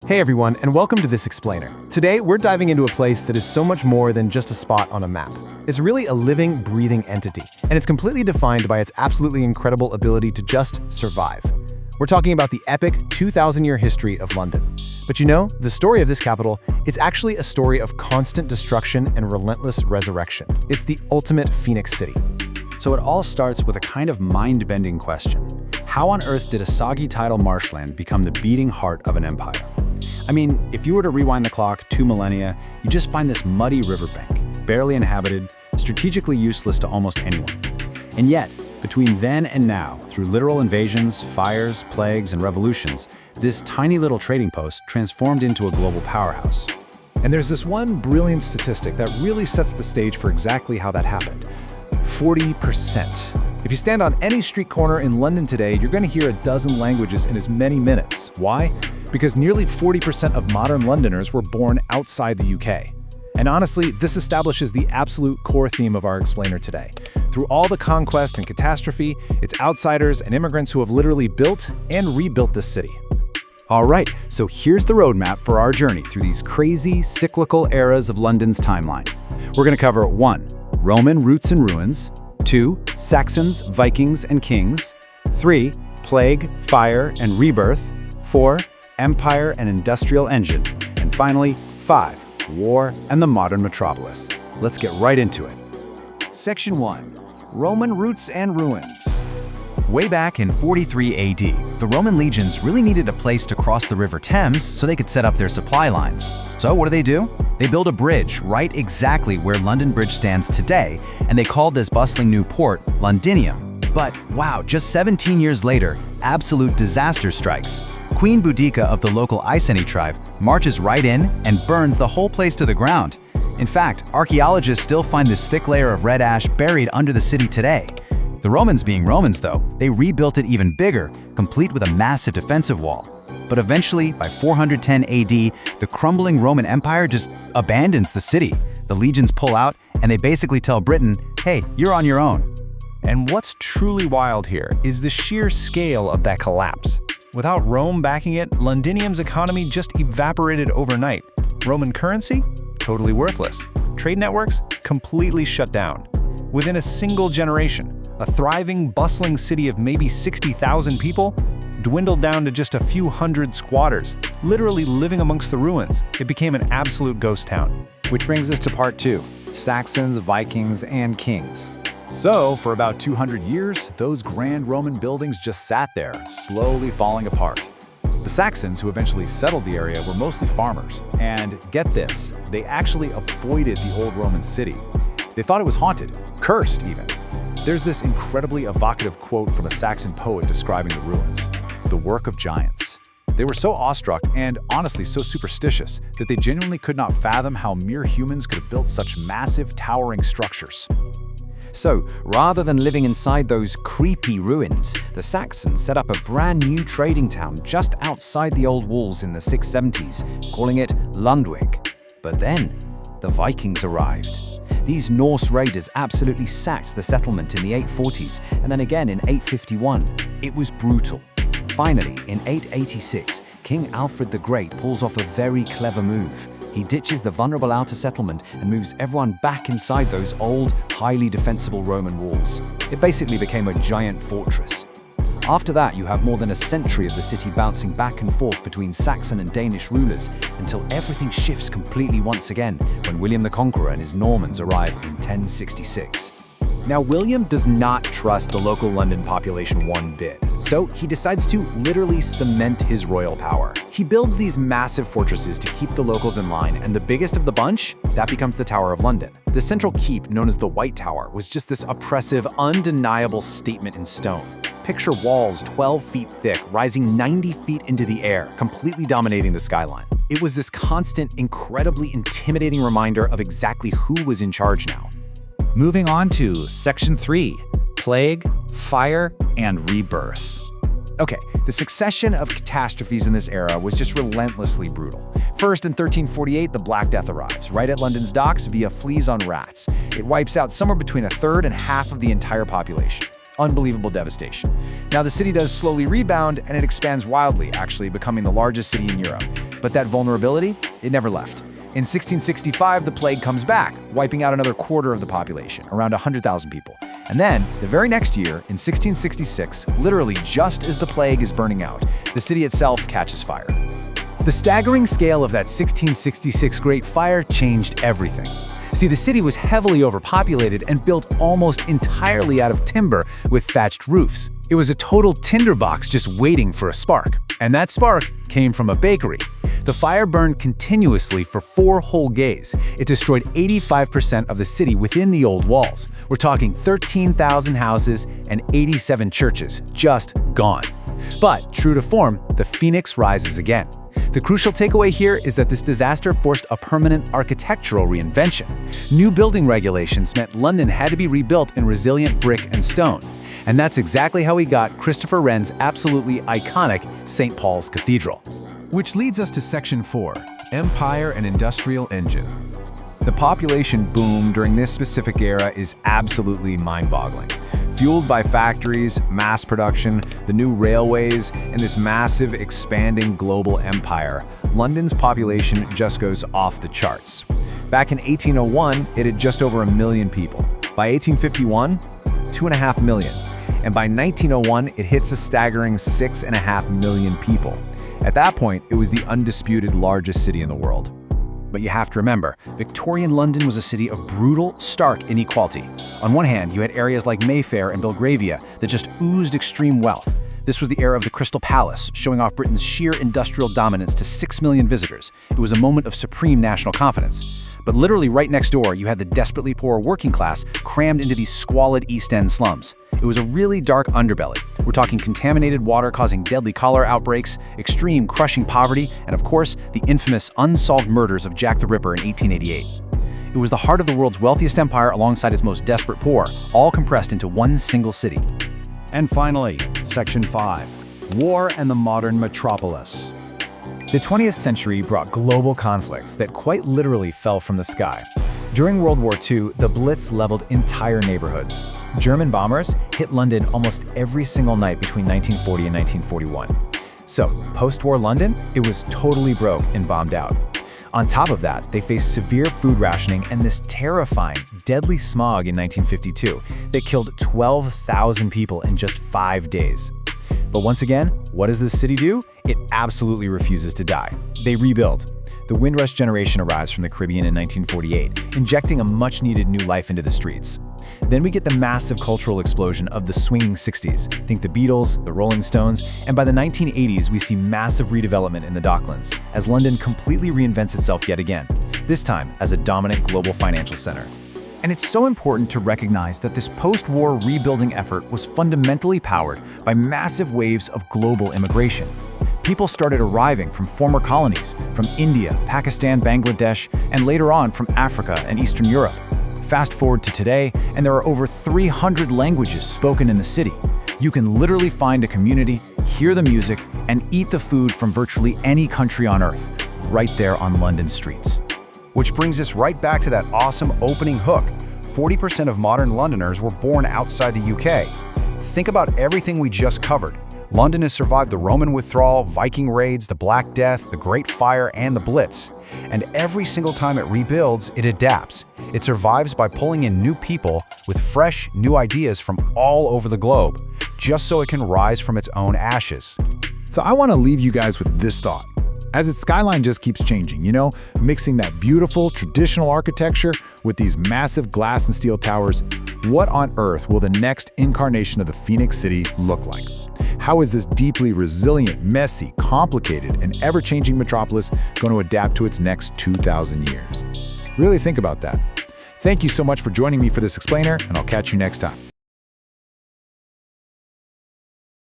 Hey everyone, and welcome to This Explainer. Today, we're diving into a place that is so much more than just a spot on a map. It's really a living, breathing entity, and it's completely defined by its absolutely incredible ability to just survive. We're talking about the epic 2,000-year history of London. But you know, the story of this capital, it's actually a story of constant destruction and relentless resurrection. It's the ultimate Phoenix City. So it all starts with a kind of mind-bending question. How on earth did a soggy tidal marshland become the beating heart of an empire? I mean, if you were to rewind the clock 2 millennia, you just find this muddy riverbank, barely inhabited, strategically useless to almost anyone. And yet, between then and now, through literal invasions, fires, plagues, and revolutions, this tiny little trading post transformed into a global powerhouse. And there's this one brilliant statistic that really sets the stage for exactly how that happened. 40%. If you stand on any street corner in London today, you're going to hear a dozen languages in as many minutes. Why? Because nearly 40% of modern Londoners were born outside the UK. And honestly, this establishes the absolute core theme of our explainer today. Through all the conquest and catastrophe, it's outsiders and immigrants who have literally built and rebuilt this city. All right, so here's the roadmap for our journey through these crazy, cyclical eras of London's timeline. We're going to cover 1. Roman roots and ruins. 2. Saxons, Vikings, and kings. 3. Plague, fire, and rebirth. 4. Empire and industrial engine. And finally, 5. War and the modern metropolis. Let's get right into it. Section 1. Roman roots and ruins. Way back in 43 AD, the Roman legions really needed a place to cross the River Thames so they could set up their supply lines. So what do? They build a bridge right exactly where London Bridge stands today, and they called this bustling new port Londinium. But wow, just 17 years later, absolute disaster strikes. Queen Boudica of the local Iceni tribe marches right in and burns the whole place to the ground. In fact, archaeologists still find this thick layer of red ash buried under the city today. The Romans being Romans though, they rebuilt it even bigger, complete with a massive defensive wall. But eventually, by 410 AD, the crumbling Roman Empire just abandons the city. The legions pull out, and they basically tell Britain, hey, you're on your own. And what's truly wild here is the sheer scale of that collapse. Without Rome backing it, Londinium's economy just evaporated overnight. Roman currency? Totally worthless. Trade networks? Completely shut down. Within a single generation, a thriving, bustling city of maybe 60,000 people dwindled down to just a few hundred squatters, literally living amongst the ruins. It became an absolute ghost town. Which brings us to part 2. Saxons, Vikings, and kings. So, for about 200 years, those grand Roman buildings just sat there, slowly falling apart. The Saxons, who eventually settled the area, were mostly farmers. And get this, they actually avoided the old Roman city. They thought it was haunted, cursed even. There's this incredibly evocative quote from a Saxon poet describing the ruins: the work of giants. They were so awestruck and honestly so superstitious that they genuinely could not fathom how mere humans could have built such massive, towering structures. So, rather than living inside those creepy ruins, the Saxons set up a brand new trading town just outside the old walls in the 670s, calling it Lundwig. But then, the Vikings arrived. These Norse raiders absolutely sacked the settlement in the 840s, and then again in 851. It was brutal. Finally, in 886, King Alfred the Great pulls off a very clever move. He ditches the vulnerable outer settlement and moves everyone back inside those old, highly defensible Roman walls. It basically became a giant fortress. After that, you have more than a century of the city bouncing back and forth between Saxon and Danish rulers until everything shifts completely once again when William the Conqueror and his Normans arrive in 1066. Now, William does not trust the local London population one bit, so he decides to literally cement his royal power. He builds these massive fortresses to keep the locals in line, and the biggest of the bunch, that becomes the Tower of London. The central keep, known as the White Tower, was just this oppressive, undeniable statement in stone. Picture walls 12 feet thick, rising 90 feet into the air, completely dominating the skyline. It was this constant, incredibly intimidating reminder of exactly who was in charge now. Moving on to Section 3. Plague, fire, and rebirth. Okay, the succession of catastrophes in this era was just relentlessly brutal. First, in 1348, the Black Death arrives, right at London's docks via fleas on rats. It wipes out somewhere between a third and half of the entire population. unbelievable devastation. Now the city does slowly rebound and it expands wildly, actually becoming the largest city in Europe. But that vulnerability, it never left. In 1665, the plague comes back, wiping out another quarter of the population, around 100,000 people. And then, the very next year, in 1666, literally just as the plague is burning out, the city itself catches fire. The staggering scale of that 1666 Great Fire changed everything. See, the city was heavily overpopulated and built almost entirely out of timber with thatched roofs. It was a total tinderbox just waiting for a spark. And that spark came from a bakery. The fire burned continuously for 4 whole days. It destroyed 85% of the city within the old walls. We're talking 13,000 houses and 87 churches, just gone. But, true to form, the phoenix rises again. The crucial takeaway here is that this disaster forced a permanent architectural reinvention. New building regulations meant London had to be rebuilt in resilient brick and stone. And that's exactly how we got Christopher Wren's absolutely iconic St. Paul's Cathedral. Which leads us to Section 4, Empire and Industrial Engine. The population boom during this specific era is absolutely mind-boggling. Fueled by factories, mass production, the new railways, and this massive, expanding global empire, London's population just goes off the charts. Back in 1801, it had just over 1 million people. By 1851, 2.5 million. And by 1901, it hits a staggering 6.5 million people. At that point, it was the undisputed largest city in the world. But you have to remember, Victorian London was a city of brutal, stark inequality. On one hand, you had areas like Mayfair and Belgravia that just oozed extreme wealth. This was the era of the Crystal Palace, showing off Britain's sheer industrial dominance to 6 million visitors. It was a moment of supreme national confidence. But literally right next door, you had the desperately poor working class crammed into these squalid East End slums. It was a really dark underbelly. We're talking contaminated water causing deadly cholera outbreaks, extreme crushing poverty, and of course, the infamous unsolved murders of Jack the Ripper in 1888. It was the heart of the world's wealthiest empire alongside its most desperate poor, all compressed into one single city. And finally, Section 5, War and the Modern Metropolis. The 20th century brought global conflicts that quite literally fell from the sky. During World War II, the Blitz leveled entire neighborhoods. German bombers hit London almost every single night between 1940 and 1941. So, post-war London, it was totally broke and bombed out. On top of that, they faced severe food rationing and this terrifying, deadly smog in 1952 that killed 12,000 people in just 5 days. But once again, what does this city do? It absolutely refuses to die. They rebuild. The Windrush generation arrives from the Caribbean in 1948, injecting a much-needed new life into the streets. Then we get the massive cultural explosion of the swinging 60s. Think the Beatles, the Rolling Stones, and by the 1980s, we see massive redevelopment in the Docklands, as London completely reinvents itself yet again, this time as a dominant global financial center. And it's so important to recognize that this post-war rebuilding effort was fundamentally powered by massive waves of global immigration. People started arriving from former colonies, from India, Pakistan, Bangladesh, and later on from Africa and Eastern Europe. Fast forward to today, and there are over 300 languages spoken in the city. You can literally find a community, hear the music, and eat the food from virtually any country on Earth, right there on London streets. Which brings us right back to that awesome opening hook. 40% of modern Londoners were born outside the UK. Think about everything we just covered. London has survived the Roman withdrawal, Viking raids, the Black Death, the Great Fire, and the Blitz. And every single time it rebuilds, it adapts. It survives by pulling in new people with fresh, new ideas from all over the globe, just so it can rise from its own ashes. So I want to leave you guys with this thought. As its skyline just keeps changing, mixing that beautiful traditional architecture with these massive glass and steel towers, what on earth will the next incarnation of the Phoenix City look like? How is this deeply resilient, messy, complicated, and ever-changing metropolis going to adapt to its next 2,000 years? Really think about that. Thank you so much for joining me for this explainer, and I'll catch you next time.